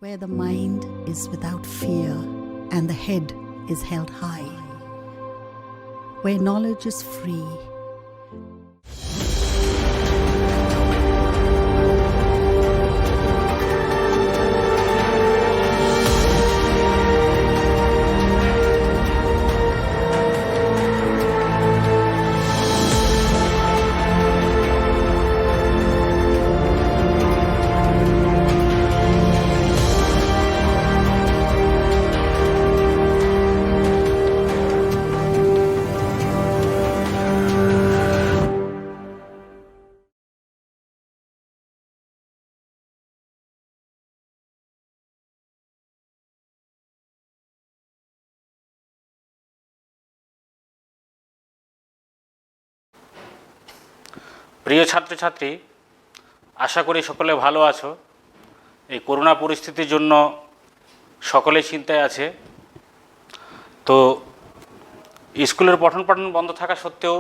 where the mind is without fear and the head is held high, where knowledge is free. প্রিয় ছাত্রছাত্রী, আশা করি সকলে ভালো আছো। এই করোনা পরিস্থিতির জন্য সকলে চিন্তায় আছে। তো স্কুলের পঠন পাঠন বন্ধ থাকা সত্ত্বেও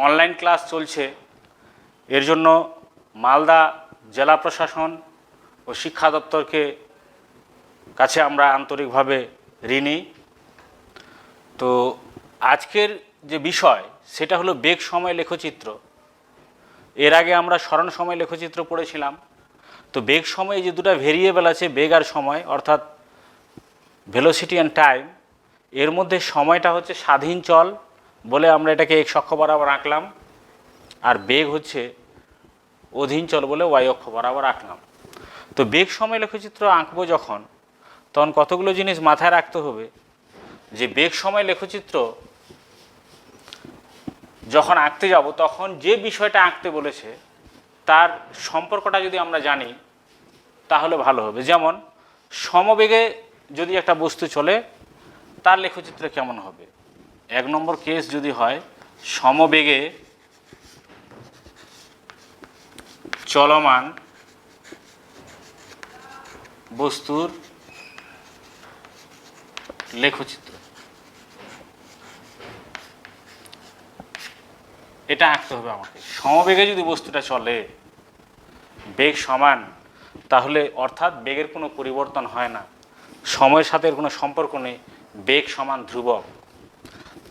অনলাইন ক্লাস চলছে। এর জন্য মালদা জেলা প্রশাসন ও শিক্ষা দপ্তরকে কাছে আমরা আন্তরিকভাবে ঋণী। তো আজকের যে বিষয় সেটা হলো বেগ সময় লেখচিত্র। এর আগে আমরা স্মরণ সময় লেখচিত্র পড়েছিলাম। তো বেগ সময়ে যে দুটো ভেরিয়েবল আছে, বেগ আর সময়, অর্থাৎ ভেলোসিটি অ্যান্ড টাইম, এর মধ্যে সময়টা হচ্ছে স্বাধীন চল বলে আমরা এটাকে এক্স অক্ষ বরাবর আঁকলাম, আর বেগ হচ্ছে অধীন চল বলে ওয়াই অক্ষ বরাবর আঁকলাম। তো বেগ সময় লেখচিত্র আঁকবো যখন, তখন কতগুলো জিনিস মাথায় রাখতে হবে। যে বেগ সময় লেখচিত্র যখন আঁকতে যাব তখন যে বিষয়টা আঁকতে বলেছে তার সম্পর্কটা যদি আমরা জানি তাহলে ভালো হবে। যেমন সমবেগে যদি একটা বস্তু চলে তার লেখচিত্র কেমন হবে। এক নম্বর কেস যদি হয় সমবেগে চলমান বস্তুর লেখচিত্র, এটা আঁকতে হবে আমাকে। সমবেগে যদি বস্তুটা চলে, বেগ সমান, তাহলে অর্থাৎ বেগের কোনো পরিবর্তন হয় না, সময়ের সাথে এর কোনো সম্পর্ক নেই, বেগ সমান ধ্রুবক,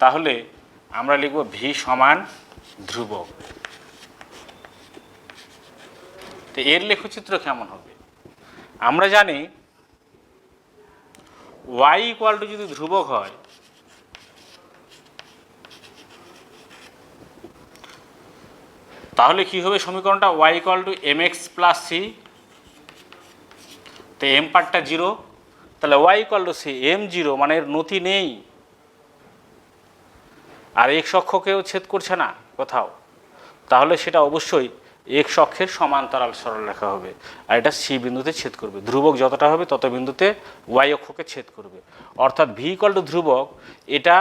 তাহলে আমরা লিখব ভি সমান ধ্রুবক। তো এর লেখচিত্র কেমন হবে? আমরা জানি ওয়াই ইকুয়াল টু যদি ধ্রুবক হয় তাহলে কি হবে সমীকরণটা? Y equal to M X plus C. তো এম পার্টটা জিরো, তাহলে Y equal to C. M zero মানে এর নতি নেই, আর এক্স অক্ষকেও ছেদ করছে না কোথাও, তাহলে সেটা অবশ্যই এক্স অক্ষের সমান্তরাল সরলরেখা হবে, আর এটা সি বিন্দুতে ছেদ করবে। ধ্রুবক যতটা হবে তত বিন্দুতে ওয়াই অক্ষকে ছেদ করবে, অর্থাৎ ভি ইকুয়াল টু ধ্রুবক, এটা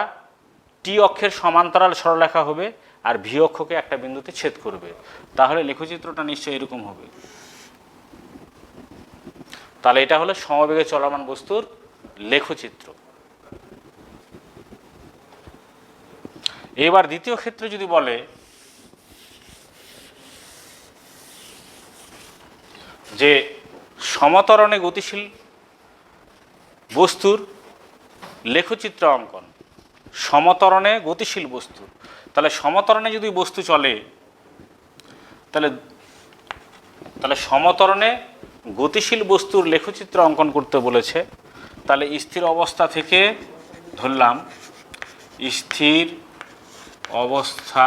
টি অক্ষের সমান্তরাল সরলরেখা হবে আর ভি অক্ষকে একটা বিন্দুতে ছেদ করবে। তাহলে লেখচিত্রটা নিশ্চয়ই এরকম হবে। তাহলে এটা হলো সমবেগে চলমান বস্তুর লেখচিত্র। এবার দ্বিতীয় ক্ষেত্রে যদি বলে যে সমতরণে গতিশীল বস্তুর লেখচিত্র অঙ্কন, সমতরণে গতিশীল বস্তু, তাহলে সমতরণে যদি বস্তু চলে তাহলে সমতরণে গতিশীল বস্তুর লেখচিত্র অঙ্কন করতে বলেছে। তাহলে স্থির অবস্থা থেকে ধরলাম, স্থির অবস্থা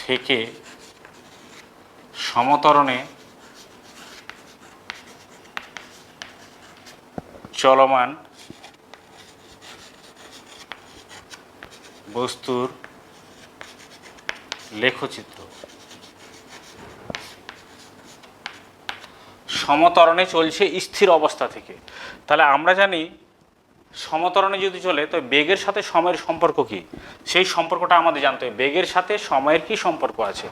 থেকে সমতরণে চলমান বস্তুর লেখচিত্র। সমতরণে চলছে স্থির অবস্থা থেকে, তাহলে আমরা জানি সমতরণে যদি চলে তো বেগের সাথে সময়ের সম্পর্ক কি, সেই সম্পর্কটা আমাদের জানতে হবে। বেগের সাথে সময়ের কি সম্পর্ক আছে?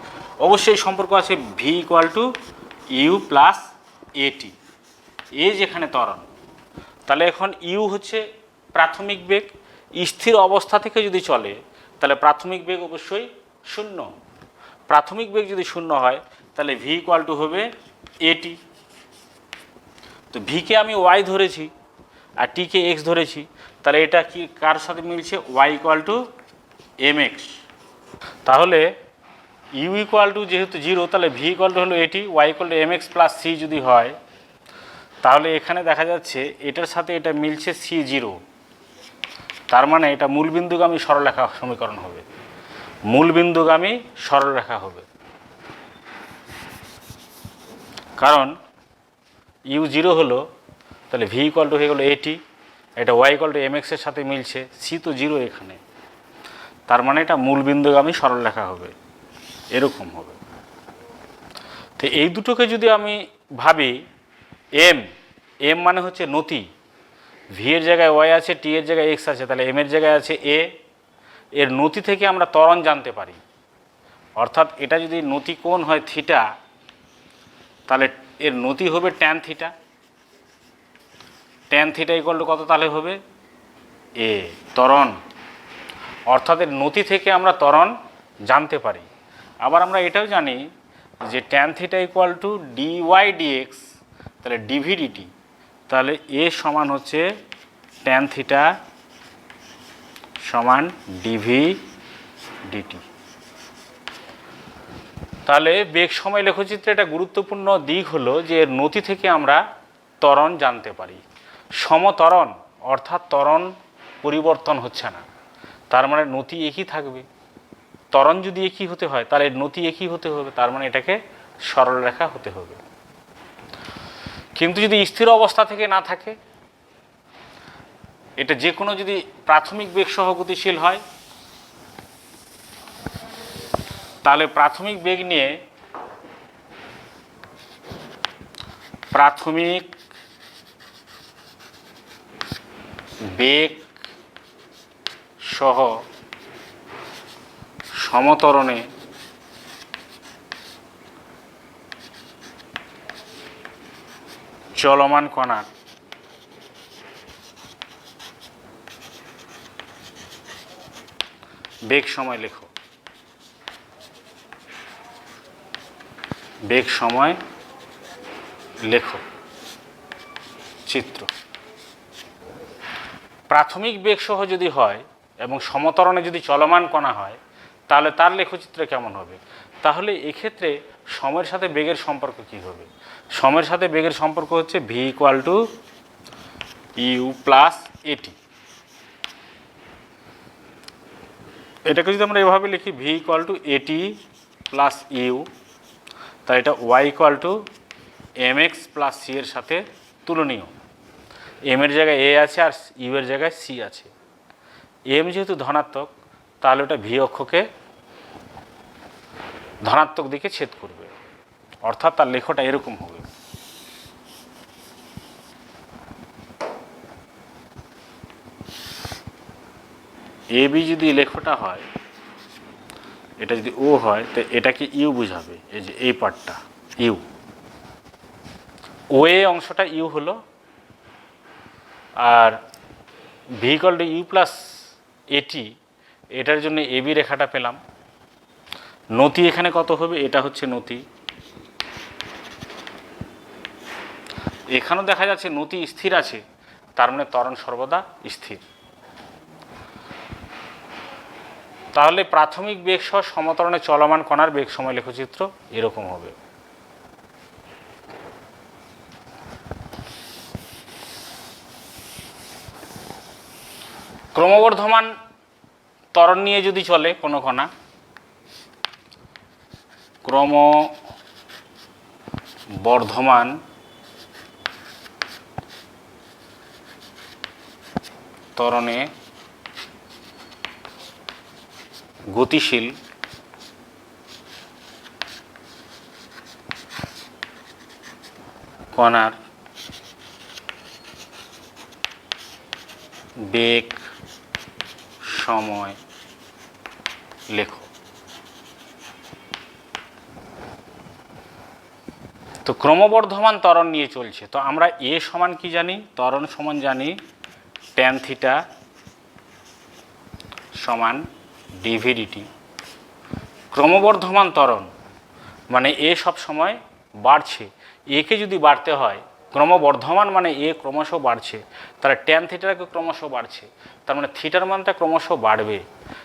অবশ্যই সম্পর্ক আছে, V equal to U plus AT. এ যেখানে ত্বরণ, তাহলে এখন ইউ হচ্ছে প্রাথমিক বেগ। স্থির অবস্থা থেকে যদি চলে তাহলে প্রাথমিক বেগ অবশ্যই শূন্য। প্রাথমিক বেগ যদি শূন্য হয় তাহলে ভি ইকুয়াল টু হবে এটি। তো ভিকে আমি ওয়াই ধরেছি আর টিকে এক্স ধরেছি, তাহলে এটা কি কার সাথে মিলছে? Y equal to M X. তাহলে ইউ ইকুয়াল টু যেহেতু জিরো, তাহলে ভি ইকুয়াল টু হলো AT, Y equal to M X plus C যদি হয়, তাহলে এখানে দেখা যাচ্ছে এটার সাথে এটা মিলছে সি জিরো। তার মানে এটা মূলবিন্দুগামী সরলরেখা সমীকরণ হবে, মূলবিন্দুগামী সরলরেখা হবে। কারণ ইউ জিরো হলো, তাহলে ভি ইকুয়াল টু হয়ে গেলো এটি, এটা ওয়াই ইকুয়াল টু এম এক্সের সাথে মিলছে, সি তো জিরো এখানে, তার মানে এটা মূলবিন্দুগামী সরলরেখা হবে, এরকম হবে। তো এই দুটোকে যদি আমি ভাবি, এম এম মানে হচ্ছে নতি, ভি এর জায়গায় ওয়াই আছে, টি এর জায়গায় এক্স আছে, তাহলে এম এর জায়গায় আছে এ। এর নতি থেকে আমরা ত্বরণ জানতে পারি, অর্থাৎ এটা যদি নতি কোণ হয় থিটা, তাহলে এর নতি হবে tan theta. Tan theta equal two কত তাহলে হবে? এ, ত্বরণ। অর্থাৎ এর নতি থেকে আমরা ত্বরণ জানতে পারি। আবার আমরা এটাও জানি যে tan theta equal to DY DX, তাহলে ডিভি ডিটি, তাহলে এ সমান হচ্ছে ট্যান থিটা সমান ডিভি ডিটি। তাহলে বেগ সময় লেখচিত্রে একটা গুরুত্বপূর্ণ দিক হলো যে এর নতি থেকে আমরা ত্বরণ জানতে পারি। সমত্বরণ অর্থাৎ ত্বরণ পরিবর্তন হচ্ছে না, তার মানে নতি একই থাকবে। ত্বরণ যদি একই হতে হয় তাহলে নতি একই হতে হবে, তার মানে এটাকে সরলরেখা হতে হবে। কিন্তু যদি স্থির অবস্থা থেকে না থাকে, এটা যে কোনো যদি প্রাথমিক বেগ সহ গতিশীল হয়, তাহলে প্রাথমিক বেগ নিয়ে প্রাথমিক বেগ সহ সমত্বরণে চলমান কণার বেগ সময় লেখো। বেগ সময় লেখো চিত্র। প্রাথমিক বেগ সহ যদি হয় এবং সমত্বরণে যদি চলমান কণা হয়, তাহলে তার লেখচিত্র কেমন হবে? তাহলে এক্ষেত্রে সময়ের সাথে বেগের সম্পর্ক কি হবে? সময়ের সাথে বেগের সম্পর্ক হচ্ছে V equal to U plus AT. এটাকে যদি আমরা এভাবে লিখি, V equal to AT plus U, তাই এটা Y equal to M X plus C এর সাথে তুলনীয়। এম এর জায়গায় এ আছে আর ইউ এর জায়গায় সি আছে। এম যেহেতু ধনাত্মক, তাহলে ওটা ভি অক্ষকে ধনাত্মক দিকে ছেদ করবে, অর্থাৎ তার লেখটা এরকম হবে। এ বি যদি লেখটা হয়, এটা যদি ও হয়, তো এটাকে ইউ বুঝাবে, এই যে এই পার্টটা ইউ, ও এ অংশটা ইউ হলো, আর V equal to U plus at, এটার জন্য এ বি রেখাটা পেলাম। নতি এখানে কত হবে? এটা হচ্ছে নতি। এখানেও দেখা যাচ্ছে নতি স্থির আছে, তার মানে ত্বরণ সর্বদা স্থির। তাহলে প্রাথমিক বেগ সহ সমত্বরণে চলমান কণার বেগ সময় লেখচিত্র এরকম হবে। ক্রমবর্ধমান ত্বরণ নিয়ে যদি চলে কোনো কণা, ক্রমবর্ধমান ত্বরণে গতিশীল কণার বেগ সময় লেখো। তো ক্রমবর্ধমান ত্বরণ নিয়ে চলছে, তো আমরা এ সমান কি জানি? ত্বরণ সমান জানি ট্যান থিটা সমান ডিভিডিটি। ক্রমবর্ধমান ত্বরণ মানে এ সব সময় বাড়ছে, একে যদি বাড়তে হয় ক্রমবর্ধমান মানে এ ক্রমশ বাড়ছে, তাহলে ট্যান থিটাকে ক্রমশ বাড়ছে, তার মানে থিটার মানটা ক্রমশ বাড়বে।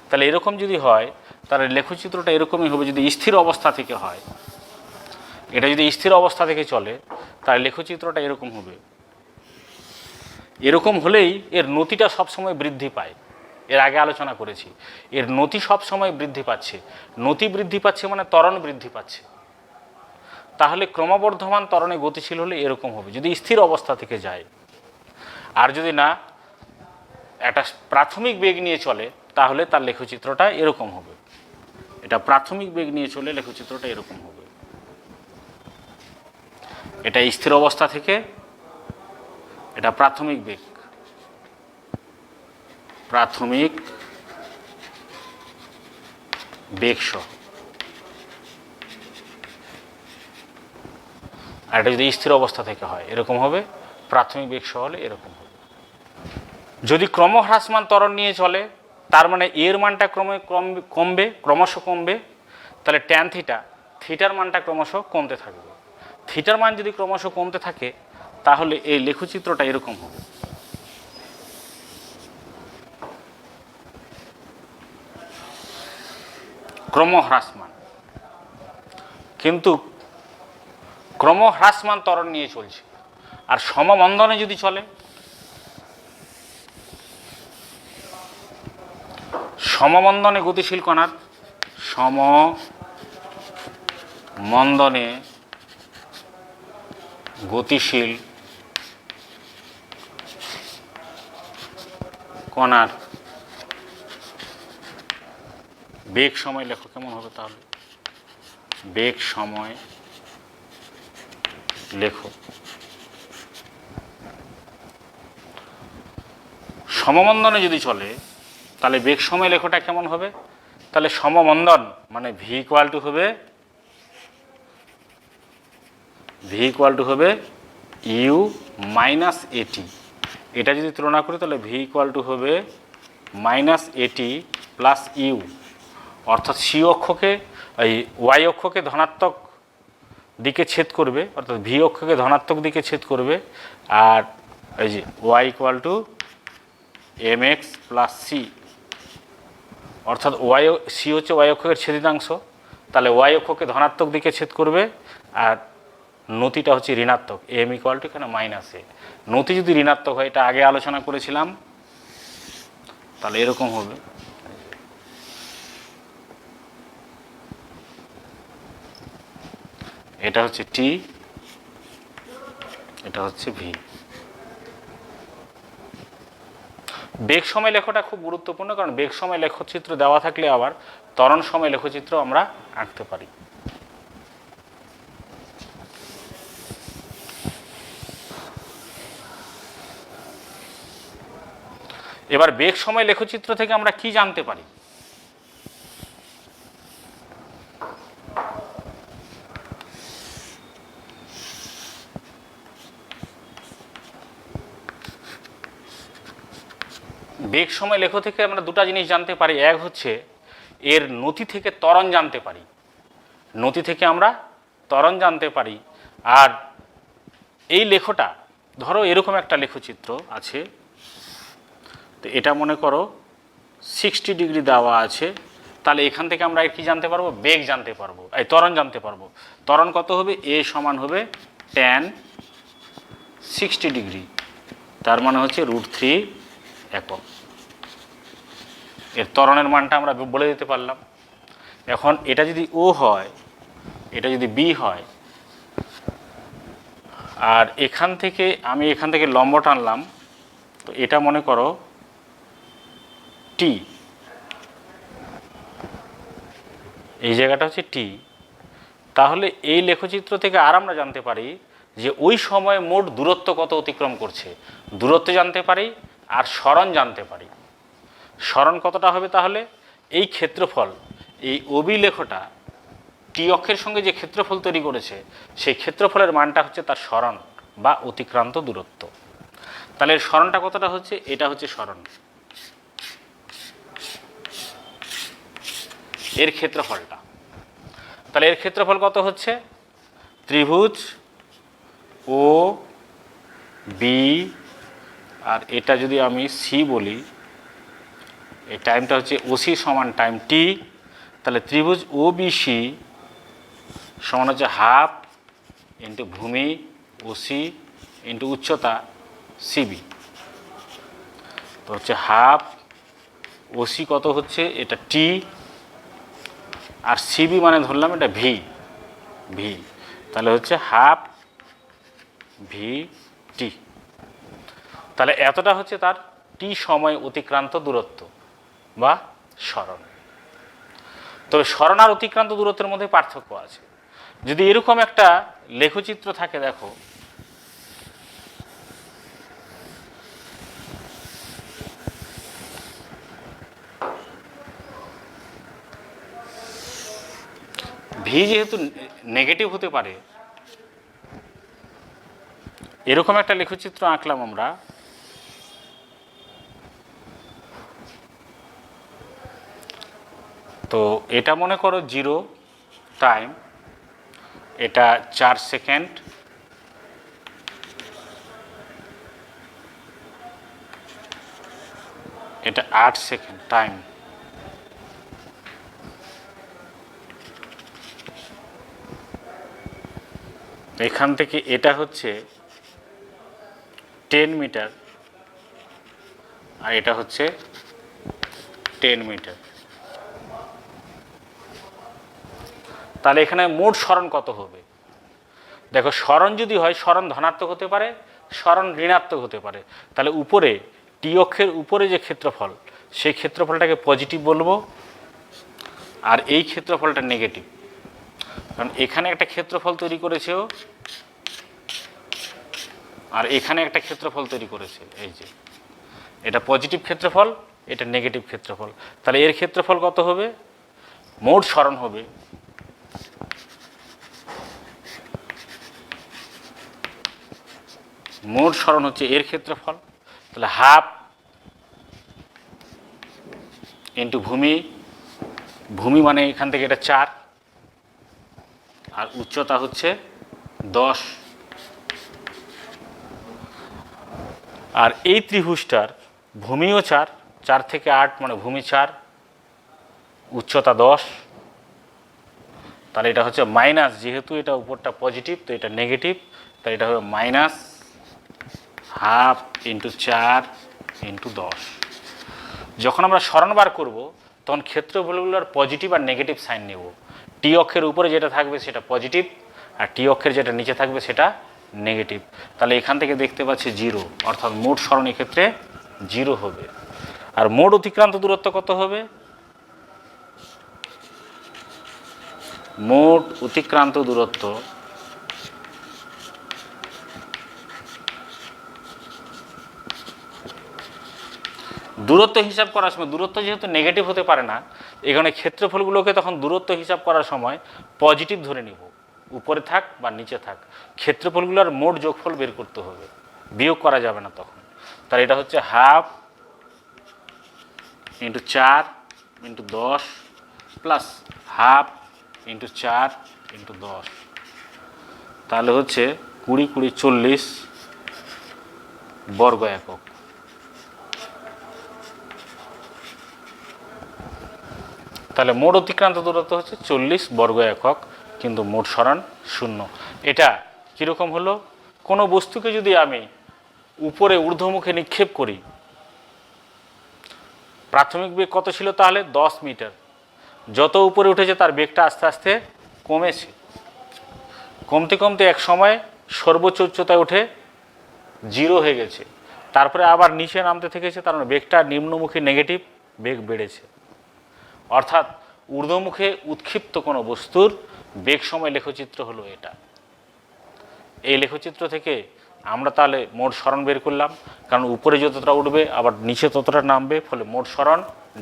তাহলে এরকম যদি হয় তাহলে লেখচিত্রটা এরকমই হবে। যদি স্থির অবস্থা থেকে হয়, এটা যদি স্থির অবস্থা থেকে চলে তাহলে লেখচিত্রটা এরকম হবে। এরকম হলেই এর নতিটা সবসময় বৃদ্ধি পায়। এর আগে আলোচনা করেছি, এর নতি সবসময় বৃদ্ধি পাচ্ছে। নতি বৃদ্ধি পাচ্ছে মানে ত্বরণ বৃদ্ধি পাচ্ছে। তাহলে ক্রমবর্ধমান ত্বরণে গতিশীল হলে এরকম হবে যদি স্থির অবস্থা থেকে যায়। আর যদি না একটা প্রাথমিক বেগ নিয়ে চলে তাহলে তার লেখচিত্রটা এরকম হবে। এটা প্রাথমিক বেগ নিয়ে চলে লেখচিত্রটা এরকম হবে। এটা স্থির অবস্থা থেকে, এটা প্রাথমিক বেগ, প্রাথমিক বেগ সহ। আর এটা যদি স্থির অবস্থা থেকে হয় এরকম হবে, প্রাথমিক বেগ সহ হলে এরকম হবে। যদি ক্রমহ্রাসমান ত্বরণ নিয়ে চলে তার মানে এর মানটা কমবে, ক্রমশ কমবে, তাহলে ট্যান থিটার মানটা ক্রমশ কমতে থাকবে। থিটার মান যদি ক্রমশ কমতে থাকে তাহলে এই লেখচিত্রটা এরকম হবে। ক্রমহ্রাসমান, কিন্তু ক্রমহ্রাসমান ত্বরণ নিয়ে চলছে। আর সমমন্দনে যদি চলে, সমমন্দনে গতিশীল কণার, সমমন্দনে গতিশীল কণার বেগ সময় লেখো কেমন হবে তাহলে? বেগ সময় লেখো। সমমন্দনে যদি চলে তাহলে বেগ সময় লেখোটা কেমন হবে? তাহলে সমমন্দন মানে ভি ইকুয়াল টু হবে ইউ মাইনাস এটি। এটা যদি তুলনা করি তাহলে ভি ইকুয়াল টু হবে মাইনাস এটি প্লাস ইউ, অর্থাৎ সি অক্ষকে এই ওয়াই অক্ষকে ধনাত্মক দিকে ছেদ করবে, অর্থাৎ ভি অক্ষকে ধনাত্মক দিকে ছেদ করবে। আর এই যে Y equal to M X plus C, অর্থাৎ ওয়াই সি হচ্ছে ওয়াই অক্ষকের ছেদিতাংশ, তাহলে ওয়াই অক্ষকে ধনাত্মক দিকে ছেদ করবে। আর নতিটা হচ্ছে ঋণাত্মক, এম ইকুয়াল টু এখানে মাইনাস এ। নতি যদি ঋণাত্মক হয়, এটা আগে আলোচনা করেছিলাম, তাহলে এরকম হবে। এটা হচ্ছে টি, এটা হচ্ছে ভি। বেগ সময় লেখটা খুব গুরুত্বপূর্ণ, কারণ বেগ সময় লেখচিত্র দেওয়া থাকলে আবার ত্বরণ সময় লেখচিত্র আমরা আঁকতে পারি। এবার বেগ সময় লেখচিত্র থেকে আমরা কি জানতে পারি? বেগ সময় লেখ থেকে আমরা দুটো জিনিস জানতে পারি। এক হচ্ছে এর নতি থেকে ত্বরণ জানতে পারি, নতি থেকে আমরা ত্বরণ জানতে পারি। আর এই লেখটা ধরো এরকম একটা লেখচিত্র আছে, তো এটা মনে করো 60 ডিগ্রি দেওয়া আছে, তাহলে এখান থেকে আমরা কি জানতে পারবো? বেগ জানতে পারবো, এই ত্বরণ জানতে পারবো। ত্বরণ কত হবে? এ সমান হবে tan 60 ডিগ্রি, তার মানে হচ্ছে √3 একক। এর ত্বরণের মানটা আমরা বলে দিতে পারলাম। এখন এটা যদি ও হয়, এটা যদি বি হয়, আর এখান থেকে আমি এখান থেকে লম্ব টানলাম, তো এটা মনে করো টি, এই জায়গাটা হচ্ছে টি। তাহলে এই লেখচিত্র থেকে আর আমরা জানতে পারি যে ওই সময় মোট দূরত্ব কত অতিক্রম করছে, দূরত্ব জানতে পারি আর সরণ জানতে পারি। সরণ কতটা হবে? তাহলে এই ক্ষেত্রফল, এই ওবি লেখটা টি অক্ষের সঙ্গে যে ক্ষেত্রফল তৈরি করেছে, সেই ক্ষেত্রফলের মানটা হচ্ছে তার সরণ বা অতিক্রান্ত দূরত্ব। তাহলে এর সরণটা কতটা হচ্ছে? এটা হচ্ছে সরণ, এর ক্ষেত্রফলটা। তাহলে এর ক্ষেত্রফল কত হচ্ছে? ত্রিভুজ ও বি, আর এটা যদি আমি সি বলি, এই টাইমটা হচ্ছে ওসি সমান টাইম টি, তাহলে ত্রিভুজ ও বিসি সমান হচ্ছে হাফ ইন্টু ভূমি ওসি ইন্টু উচ্চতা সিবি। তো হচ্ছে হাফ ওসি কত হচ্ছে, এটা টি, আর সিবি মানে ধরলাম এটা ভি, ভি তাহলে হচ্ছে হাফ ভি টি। তাহলে এতটা হচ্ছে তার টি সময় অতিক্রান্ত দূরত্ব বা সরণ। তবে সরণ আর অতিক্রান্ত দূরত্বের মধ্যে পার্থক্য আছে। যদি এরকম একটা লেখচিত্র থাকে, দেখো ভি যেহেতু নেগেটিভ হতে পারে, এরকম একটা লেখচিত্র আঁকলাম আমরা, তো এটা মনে করো 0 টাইম, এটা 4 সেকেন্ড, এটা 8 সেকেন্ড টাইম। এখান থেকে এটা হচ্ছে 10 মিটার, আর এটা হচ্ছে 10 মিটার। তাহলে এখানে মোট সরণ কত হবে? দেখো সরণ যদি হয়, সরণ ধনাত্মক হতে পারে, সরণ ঋণাত্মক হতে পারে। তাহলে উপরে টি অক্ষের উপরে যে ক্ষেত্রফল, সেই ক্ষেত্রফলটাকে পজিটিভ বলবো, আর এই ক্ষেত্রফলটা নেগেটিভ। কারণ এখানে একটা ক্ষেত্রফল তৈরি করেছে ও, আর এখানে একটা ক্ষেত্রফল তৈরি করেছে, এই যে এটা পজিটিভ ক্ষেত্রফল, এটা নেগেটিভ ক্ষেত্রফল। তাহলে এর ক্ষেত্রফল কত হবে? মোট সরণ হবে মোট সরণ হচ্ছে এর ক্ষেত্রফল। তাহলে হাফ ইন্টু ভূমি, ভূমি মানে এখান থেকে এটা 4, আর উচ্চতা হচ্ছে 10। আর এই ত্রিভুজটার ভূমিও 4, 4 থেকে 8 মানে ভূমি 4, উচ্চতা 10। তাহলে এটা হচ্ছে মাইনাস, যেহেতু এটা উপরটা পজিটিভ তো এটা নেগেটিভ, তাহলে এটা হবে মাইনাস হাফ ইন্টু 4 ইন্টু 10। যখন আমরা সরণ বার করব, তখন ক্ষেত্রফলগুলোর পজিটিভ আর নেগেটিভ সাইন নেব। টি অক্ষের উপরে যেটা থাকবে সেটা পজিটিভ, আর টি অক্ষের যেটা নিচে থাকবে সেটা নেগেটিভ। তাহলে এখান থেকে দেখতে পাচ্ছি 0, অর্থাৎ মোট সরণ এক্ষেত্রে 0 হবে। আর মোট অতিক্রান্ত দূরত্ব কত হবে? মোট অতিক্রান্ত দূরত্ব দূরত্ব হিসাব করার সময়, দূরত্ব যেহেতু নেগেটিভ হতে পারে না, এখানে ক্ষেত্রফলগুলোকে তখন দূরত্ব হিসাব করার সময় পজিটিভ ধরে নিব, উপরে থাক বা নিচে থাক। ক্ষেত্রফলগুলোর মোট যোগফল বের করতে হবে, বিয়োগ করা যাবে না তখন। তার এটা হচ্ছে half into 4 into 10 plus half into 4 into 10, তাহলে হচ্ছে 20 20 40 বর্গ একক। তাহলে মোট অতিক্রান্ত দূরত্ব হচ্ছে 40 বর্গ একক, কিন্তু মোট সরণ 0। এটা কীরকম হলো? কোনো বস্তুকে যদি আমি উপরে ঊর্ধ্বমুখে নিক্ষেপ করি, প্রাথমিক বেগ কত ছিল তাহলে? 10 মিটার। যত উপরে উঠেছে তার বেগটা আস্তে আস্তে কমেছে, কমতে কমতে এক সময় সর্বোচ্চ উচ্চতায় উঠে 0 হয়ে গেছে। তারপরে আবার নিচে নামতে থেকেছে, তার মানে বেগটা নিম্নমুখী নেগেটিভ, বেগ বেড়েছে। অর্থাৎ ঊর্ধ্বমুখে উৎক্ষিপ্ত কোনো বস্তুর বেগ সময় লেখচিত্র হলো এটা। এই লেখচিত্র থেকে আমরা তাহলে মোট সরণ বের করলাম, কারণ উপরে যতটা উঠবে আবার নিচে ততটা নামবে, ফলে মোট সরণ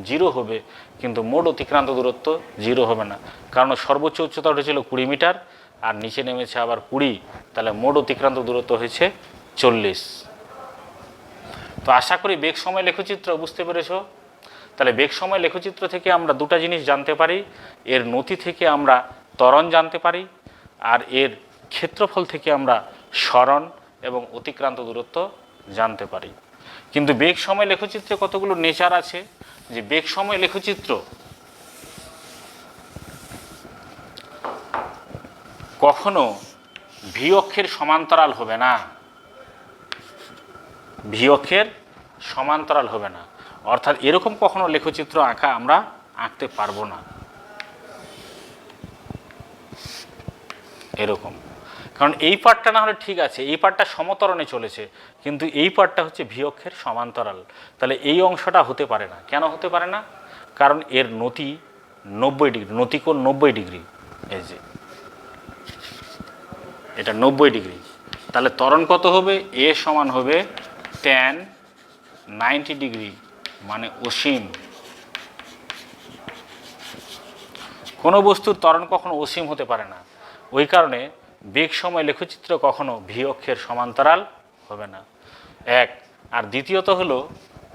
0 হবে, কিন্তু মোট অতিক্রান্ত দূরত্ব 0 হবে না, কারণ সর্বোচ্চ উচ্চতা উঠেছিল 20 মিটার আর নিচে নেমেছে আবার 20, তাহলে মোট অতিক্রান্ত দূরত্ব হয়েছে 40। তো আশা করি বেগ সময় লেখচিত্র বুঝতে পেরেছ। তাহলে বেগ সময় লেখচিত্র থেকে আমরা দুটা জিনিস জানতে পারি, এর নতি থেকে আমরা ত্বরণ জানতে পারি, আর এর ক্ষেত্রফল থেকে আমরা সরণ এবং অতিক্রান্ত দূরত্ব জানতে পারি। কিন্তু বেগ সময় লেখচিত্রে কতগুলো নেচার আছে, যে বেগ সময় লেখচিত্র কখনো ভি অক্ষের সমান্তরাল হবে না, ভি অক্ষের সমান্তরাল হবে না, অর্থাৎ এরকম কখনো লেখচিত্র আঁকা আমরা আঁকতে পারবো না এরকম। কারণ এই পার্টটা না হলে ঠিক আছে, এই পার্টটা সমতরণে চলেছে, কিন্তু এই পার্টটা হচ্ছে ভি অক্ষের সমান্তরাল, তাহলে এই অংশটা হতে পারে না। কেন হতে পারে না? কারণ এর নতি 90 ডিগ্রি, নতিকোণ 90 ডিগ্রি, এই যে এটা 90 ডিগ্রি। তাহলে ত্বরণ কত হবে? এ সমান হবে tan 90 ডিগ্রি, মানে অসীম। কোনো বস্তুর ত্বরণ কখনো অসীম হতে পারে না, ওই কারণে বেগ সময় লেখচিত্র কখনো ভি অক্ষের সমান্তরাল হবে না, এক। আর দ্বিতীয়ত হলো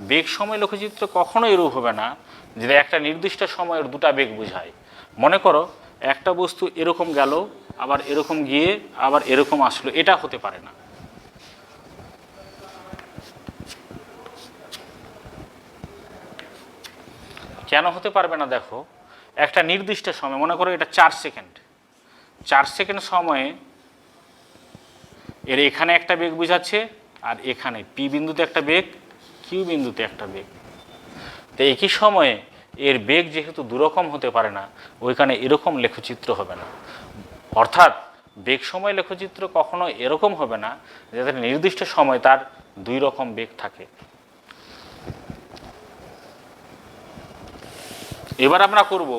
বেগ সময় লেখচিত্র কখনো এরূপ হবে না যেটা একটা নির্দিষ্ট সময়ের দুটা বেগ বোঝায়। মনে করো একটা বস্তু এরকম গেল, আবার এরকম গিয়ে আবার এরকম আসলো, এটা হতে পারে না। কেন হতে পারবে না? দেখো, একটা নির্দিষ্ট সময়, মনে করো এটা 4 সেকেন্ড, 4 সেকেন্ড সময়ে এর এখানে একটা বেগ বোঝাচ্ছে, আর এখানে পি বিন্দুতে একটা বেগ, কিউ বিন্দুতে একটা বেগ। তো একই সময়ে এর বেগ যেহেতু দুরকম হতে পারে না, ওইখানে এরকম লেখচিত্র হবে না। অর্থাৎ বেগ সময় লেখচিত্র কখনো এরকম হবে না যাতে নির্দিষ্ট সময় তার দুই রকম বেগ থাকে। এবার আমরা করব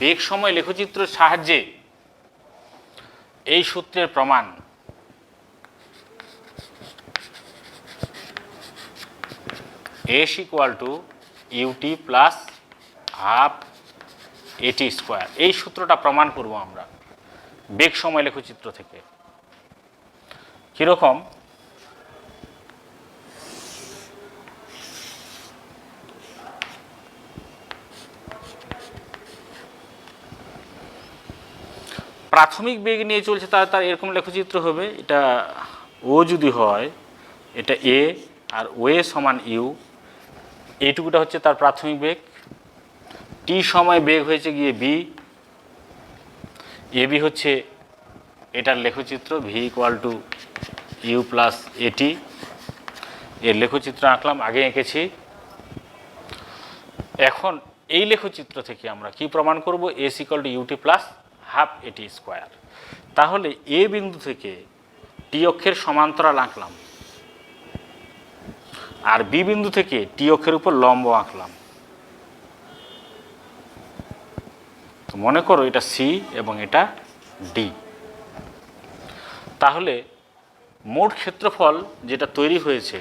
বেগ সময় লেখচিত্রের সাহায্যে এই সূত্রের প্রমাণ। S = ut plus half AT square, এই সূত্রটা প্রমাণ করব আমরা বেগ সময় লেখচিত্র থেকে। কীরকম? প্রাথমিক বেগ নিয়ে চলছে, তার এরকম লেখচিত্র হবে। এটা ও যদি হয়, এটা এ, আর ও এ সমান ইউ, এইটুকুটা হচ্ছে তার প্রাথমিক বেগ। টি সময় বেগ হয়েছে গিয়ে বি, এ বি হচ্ছে এটার লেখচিত্র, ভি = ইউ প্লাস এটি। এর লেখচিত্র আঁকলাম, আগে এঁকেছি। এখন এই লেখচিত্র থেকে আমরা কি প্রমাণ করব? S = ut plus half AT square. তাহলে এ বিন্দু থেকে টি অক্ষের সমান্তরাল আঁকলাম, আর বি বিন্দু থেকে টি অক্ষের উপর লম্ব আঁকলাম। তো মনে করো এটা সি এবং এটা ডি। তাহলে মোট ক্ষেত্রফল যেটা তৈরি হয়েছে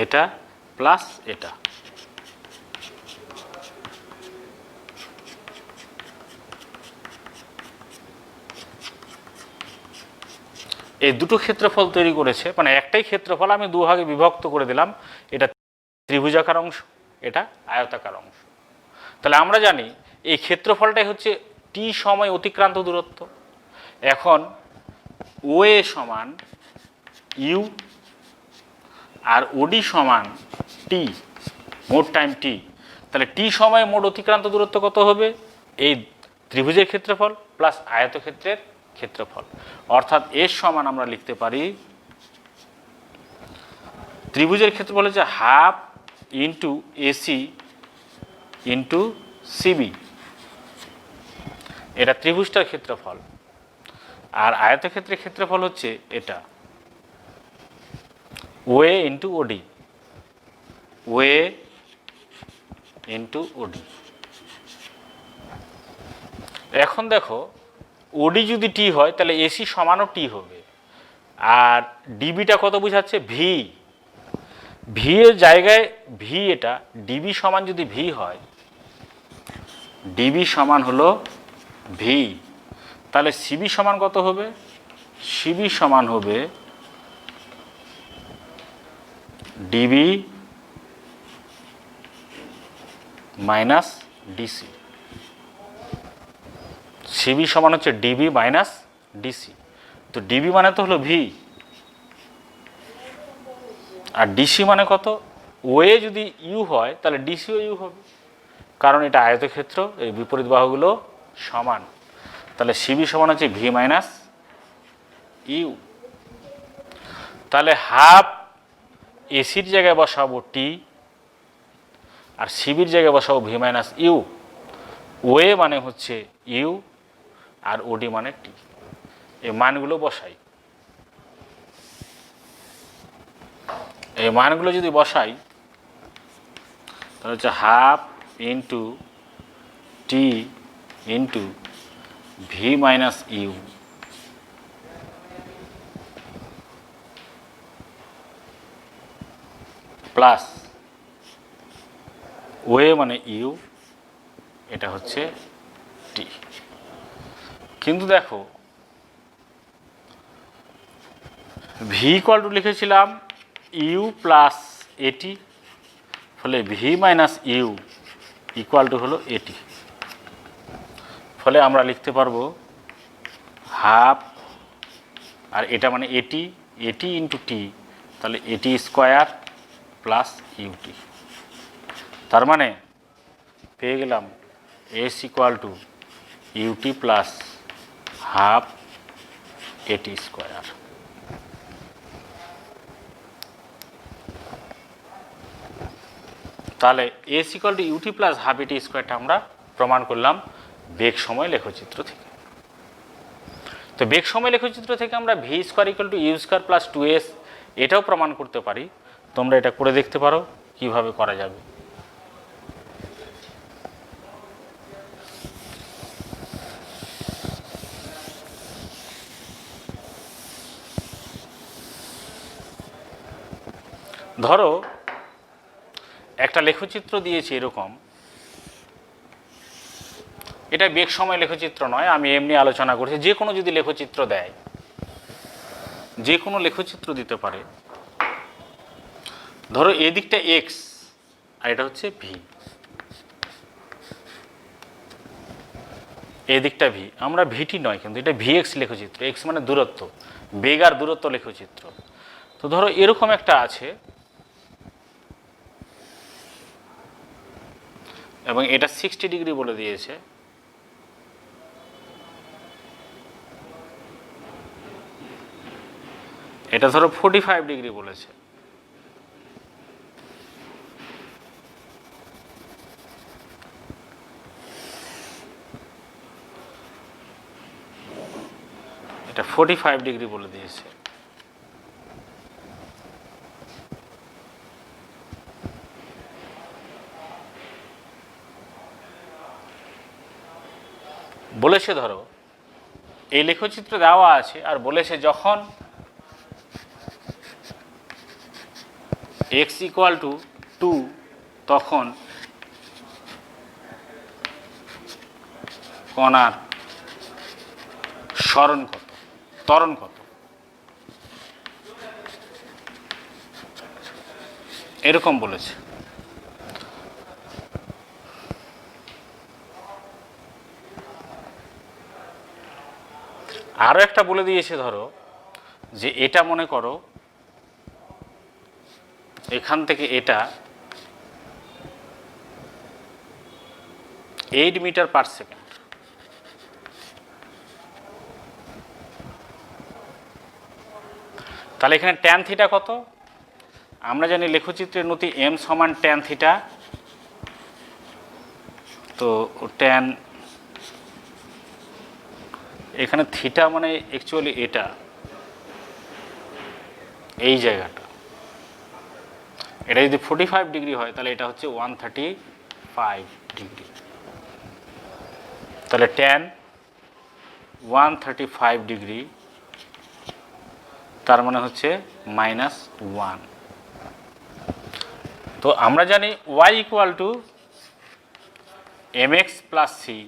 এটা প্লাস এটা। এই দুটো ক্ষেত্রফল তৈরি করেছে, মানে একটাই ক্ষেত্রফল আমি দুভাগে বিভক্ত করে দিলাম। এটা ত্রিভুজাকার অংশ, এটা আয়তাকার অংশ। তাহলে আমরা জানি এই ক্ষেত্রফলটাই হচ্ছে টি সময় অতিক্রান্ত দূরত্ব। এখন ও এ সমান ইউ আর ওডি সমান টি, মোট টাইম টি। তাহলে টি সময়ে মোট অতিক্রান্ত দূরত্ব কত হবে? এই ত্রিভুজের ক্ষেত্রফল প্লাস আয়তক্ষেত্রের ক্ষেত্রফল। অর্থাৎ এর সমান আমরা লিখতে পারি, ত্রিভুজের ক্ষেত্রফল হচ্ছে half into AC into CB, এটা ত্রিভুজটার ক্ষেত্রফল। আর আয়তক্ষেত্রের ক্ষেত্রফল হচ্ছে এটা OA into OD, OA into OD. এখন দেখো, ওডি যদি টি হয় তাহলে এসি সমানও টি হবে। আর ডিবিটা কত বোঝাচ্ছে? ভি। ভি এর জায়গায় ভি, এটা ডিবি সমান যদি ভি হয়, ডিবি সমান হলো ভি, তাহলে সিবি সমান কত হবে? সিবি সমান হবে ডিবি মাইনাস ডিসি। সিবি সমান হচ্ছে ডিবি মাইনাস ডিসি। তো ডিবি মানে তো হলো ভি, আর ডিসি মানে কত? ওয়ে যদি ইউ হয় তাহলে ডিসিও ইউ হবে, কারণ এটা আয়তক্ষেত্র, এই বিপরীত বাহুগুলো সমান। তাহলে সিবি সমান হচ্ছে ভি মাইনাস ইউ। তাহলে হাফ এসির জায়গায় বসাবো টি, আর সিবির জায়গায় বসাবো ভি মাইনাস ইউ। ওয়ে মানে হচ্ছে ইউ, আর ওডি মানে টি। এই মানগুলো বসাই, এই মানগুলো যদি বসাই তাহলে হচ্ছে half into T into V minus U plus ওয়ে মানে ইউ, এটা হচ্ছে টি। কিন্তু দেখো ভি ইকুয়াল টু লিখেছিলাম ইউ প্লাস এটি, ফলে V minus U equal to হলো এটি। ফলে আমরা লিখতে পারবো হাফ, আর এটা মানে এটি, এটি ইন্টু টি, তাহলে এটি স্কোয়ার প্লাস ইউটি। তার মানে পেয়ে গেলাম S equal to UT plus half AT square. তাহলে S equal to UT plus half AT স্কোয়ারটা আমরা প্রমাণ করলাম বেগ সময় লেখচিত্র থেকে। তো বেগ সময় লেখচিত্র থেকে আমরা V square equal to U square plus 2s এটাও প্রমাণ করতে পারি। তোমরা এটা করে দেখতে পারো কিভাবে করা যাবে। ধরো একটা লেখচিত্র দিয়েছি এরকম, এটা বেগ সময় লেখচিত্র নয়, আমি এমনি আলোচনা করছি। যে কোনো যদি লেখচিত্র দেয়, যে কোনো লেখচিত্র দিতে পারে। ধরো এদিকটা এক্স আর এটা হচ্ছে ভি, এদিকটা ভি, আমরা ভিটি নয় কিন্তু এটা ভিএক্স লেখচিত্র। এক্স মানে দূরত্ব, বেগ আর দূরত্ব লেখচিত্র। তো ধরো এরকম একটা আছে এবং এটা 60 ডিগ্রি বলে দিয়েছে, এটা ধরো 45 ডিগ্রি বলেছে। এটা 45 ডিগ্রি বলে দিয়েছে। বলেছে ধরো এই লেখচিত্র দেওয়া আছে আর বলেছে যখন x ইকুয়াল টু 2 তখন কণার সরণ কত, ত্বরণ কত, এরকম বলেছে। আরও একটা বলে দিয়েছে ধরো যে এটা মনে করো এখান থেকে এটা 8 মিটার পার সেকেন্ড। তাহলে এখানে ট্যান থিটা কত? আমরা জানি লেখচিত্রের নতি এম সমান ট্যান থিটা। তো ট্যান এখানে থিটা মানে অ্যাকচুয়ালি এটা এই জায়গাটা, এটা যদি 45 ডিগ্রি হয় তাহলে এটা হচ্ছে 135 ডিগ্রি। তাহলে ট্যান 135 ডিগ্রি, তার মানে হচ্ছে -1। তো আমরা জানি y equal to mx plus C.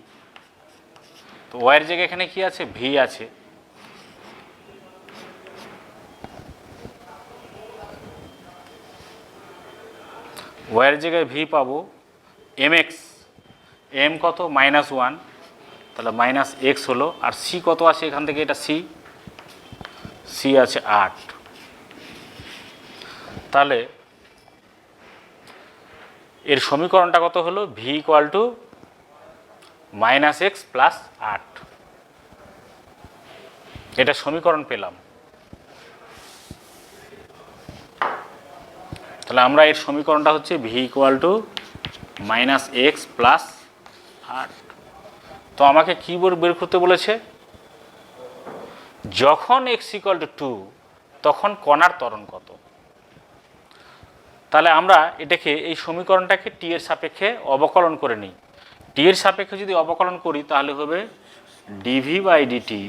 তো y এর জায়গায় এখানে কি আছে? ভি আছে। y এর জায়গায় ভি পাবো mx, m কত? -1, তাহলে মাইনাস এক্স হলো, আর সি কত আছে এখান থেকে, এটা সি আছে 8। তাহলে এর সমীকরণটা কত হলো, V equal to minus x plus 8, এটা সমীকরণ পেলাম। তাহলে আমরা এর সমীকরণটা হচ্ছে V equal to minus x plus 8। তো আমাকে কী বের করতে বলেছে, যখন এক্স ইকুয়াল টু 2 তখন কণার ত্বরণ কত। তাহলে আমরা এটাকে, এই সমীকরণটাকে টি এর সাপেক্ষে অবকলন করে নিই। টি এর সাপেক্ষে যদি অবকলন করি তাহলে হবে DV by DT